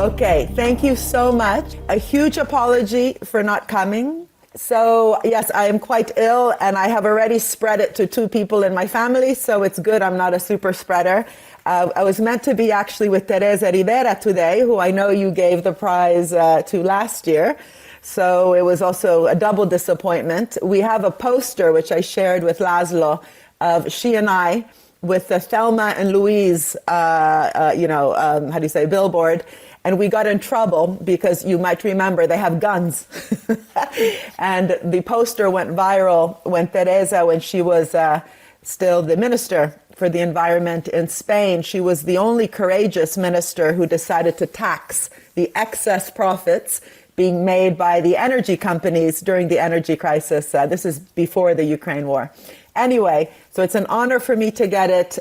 Okay, thank you so much. A huge apology for not coming. So yes, I am quite ill and I have already spread it to 2 people in my family, so it's good I'm not a super spreader. I was meant to be actually with Teresa Rivera today, who I know you gave the prize to last year. So it was also a double disappointment. We have a poster, which I shared with Laszlo, of she and I with the Thelma and Louise, billboard. And we got in trouble because you might remember they have guns. And the poster went viral when Teresa, when she was still the minister for the environment in Spain, she was the only courageous minister who decided to tax the excess profits being made by the energy companies during the energy crisis. This is before the Ukraine war. Anyway, so it's an honor for me to get it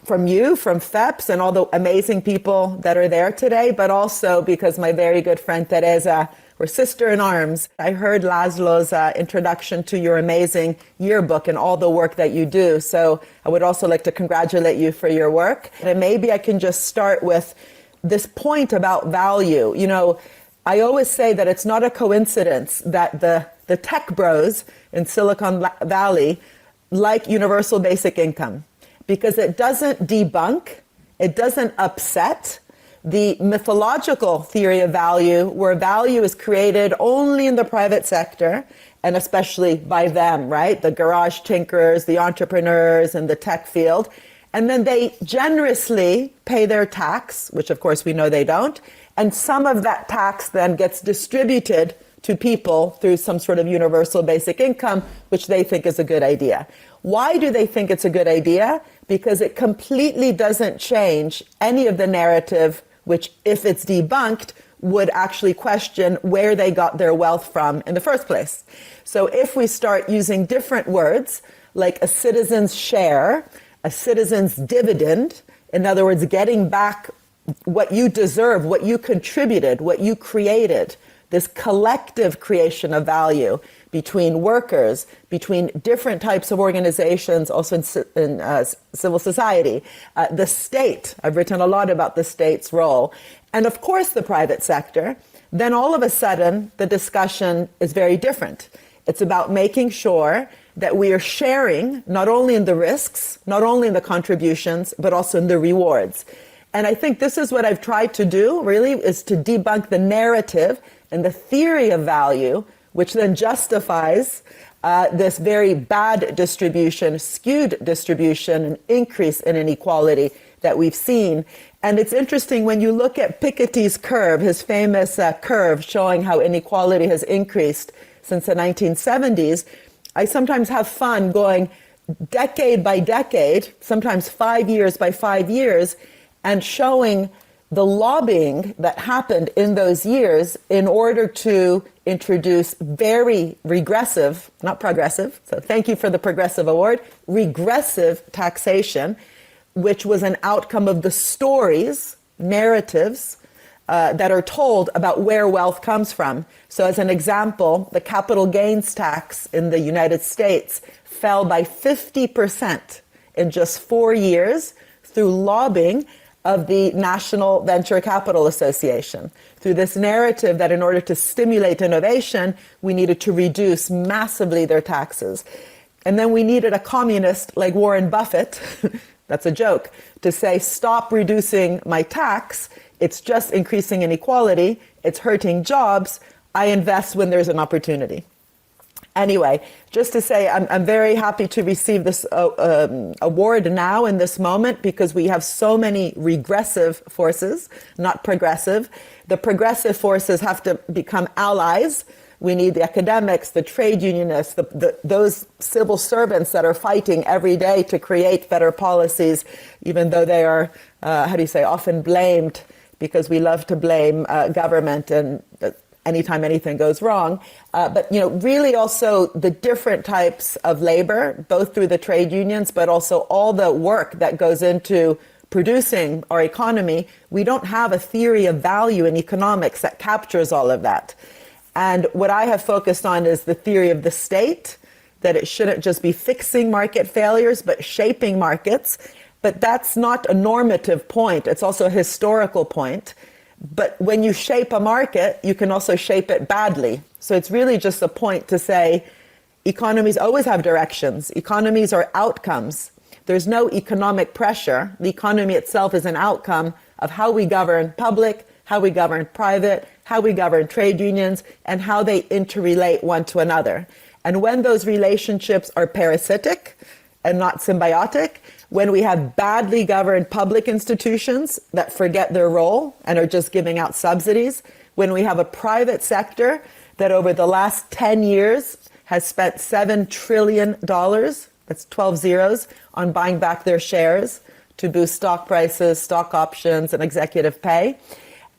from you, from FEPS, and all the amazing people that are there today, but also because my very good friend Teresa, we're sister in arms. I heard Laszlo's introduction to your amazing yearbook and all the work that you do. So I would also like to congratulate you for your work. And maybe I can just start with this point about value. You know, I always say that it's not a coincidence that the tech bros in Silicon Valley like universal basic income, because it doesn't debunk, it doesn't upset the mythological theory of value, where value is created only in the private sector, and especially by them, right? The garage tinkerers, the entrepreneurs in the tech field. And then they generously pay their tax, which of course we know they don't. And some of that tax then gets distributed to people through some sort of universal basic income, which they think is a good idea. Why do they think it's a good idea? Because it completely doesn't change any of the narrative, which, if it's debunked, would actually question where they got their wealth from in the first place. So if we start using different words, like a citizen's share, a citizen's dividend, in other words, getting back what you deserve, what you contributed, what you created, this collective creation of value between workers, between different types of organizations, also in civil society, the state. I've written a lot about the state's role, and of course the private sector. Then all of a sudden, the discussion is very different. It's about making sure that we are sharing not only in the risks, not only in the contributions, but also in the rewards. And I think this is what I've tried to do, really, is to debunk the narrative and the theory of value, which then justifies this very bad distribution, skewed distribution, and increase in inequality that we've seen. And it's interesting when you look at Piketty's curve, his famous curve showing how inequality has increased since the 1970s, I sometimes have fun going decade by decade, sometimes 5 years by 5 years, and showing the lobbying that happened in those years in order to introduce very regressive, not progressive, so thank you for the Progressive Award, regressive taxation, which was an outcome of the stories, narratives, that are told about where wealth comes from. So as an example, the capital gains tax in the United States fell by 50% in just 4 years through lobbying of the National Venture Capital Association, through this narrative that in order to stimulate innovation, we needed to reduce massively their taxes. And then we needed a communist like Warren Buffett, that's a joke, to say, stop reducing my tax, it's just increasing inequality, it's hurting jobs, I invest when there's an opportunity. Anyway, just to say, I'm very happy to receive this award now in this moment, because we have so many regressive forces, not progressive. The progressive forces have to become allies. We need the academics, the trade unionists, those civil servants that are fighting every day to create better policies, even though they are, often blamed, because we love to blame government and anytime anything goes wrong. But, really also the different types of labor, both through the trade unions, but also all the work that goes into producing our economy. We don't have a theory of value in economics that captures all of that. And what I have focused on is the theory of the state, that it shouldn't just be fixing market failures, but shaping markets. But that's not a normative point. It's also a historical point, But when you shape a market, you can also shape it badly. So it's really just a point to say economies always have directions. Economies are outcomes. There's no economic pressure. The economy itself is an outcome of how we govern public, how we govern private, how we govern trade unions, and how they interrelate one to another. And when those relationships are parasitic and not symbiotic, when we have badly governed public institutions that forget their role and are just giving out subsidies, when we have a private sector that over the last 10 years has spent $7 trillion, that's 12 zeros, on buying back their shares to boost stock prices, stock options, and executive pay,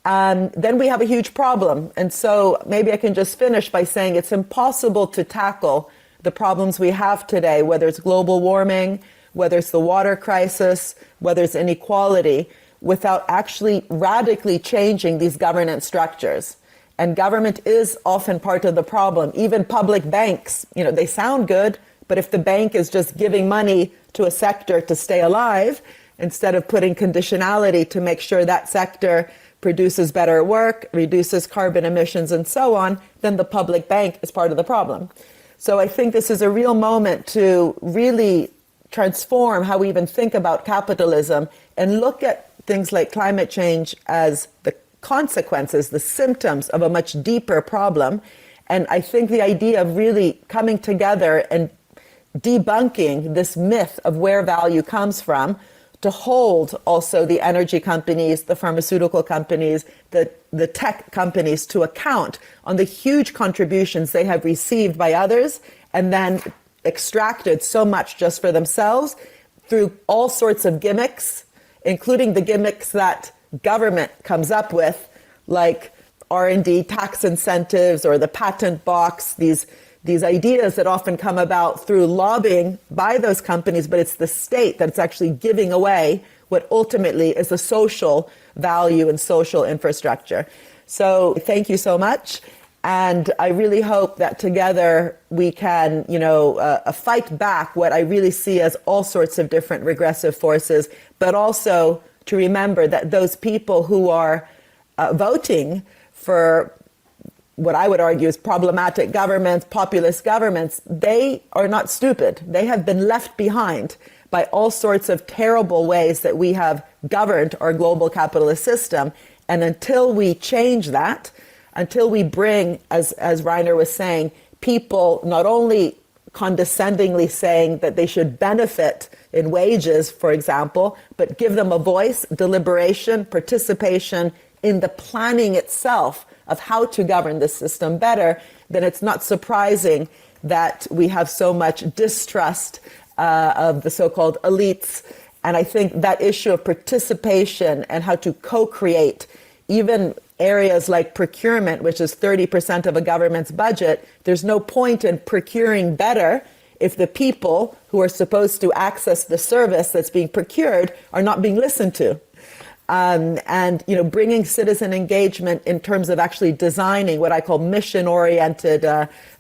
then we have a huge problem. And so maybe I can just finish by saying it's impossible to tackle the problems we have today, whether it's global warming, whether it's the water crisis, whether it's inequality, without actually radically changing these governance structures. And government is often part of the problem. Even public banks, they sound good, but if the bank is just giving money to a sector to stay alive, instead of putting conditionality to make sure that sector produces better work, reduces carbon emissions, and so on, then the public bank is part of the problem. So I think this is a real moment to really transform how we even think about capitalism and look at things like climate change as the consequences, the symptoms of a much deeper problem. And I think the idea of really coming together and debunking this myth of where value comes from, to hold also the energy companies, the pharmaceutical companies, the tech companies to account on the huge contributions they have received by others and then extracted so much just for themselves through all sorts of gimmicks, including the gimmicks that government comes up with, like R&D tax incentives or the patent box, these ideas that often come about through lobbying by those companies, but it's the state that's actually giving away what ultimately is a social value and social infrastructure. So thank you so much. And I really hope that together we can, fight back what I really see as all sorts of different regressive forces, but also to remember that those people who are voting for what I would argue is problematic governments, populist governments, they are not stupid. They have been left behind by all sorts of terrible ways that we have governed our global capitalist system. And until we change that, until we bring, as Reiner was saying, people not only condescendingly saying that they should benefit in wages, for example, but give them a voice, deliberation, participation in the planning itself of how to govern the system better, then it's not surprising that we have so much distrust of the so-called elites. And I think that issue of participation and how to co-create even areas like procurement, which is 30% of a government's budget, there's no point in procuring better if the people who are supposed to access the service that's being procured are not being listened to. Bringing citizen engagement in terms of actually designing what I call mission-oriented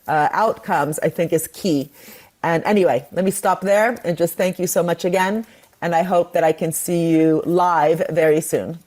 outcomes, I think is key. And anyway, let me stop there and just thank you so much again. And I hope that I can see you live very soon.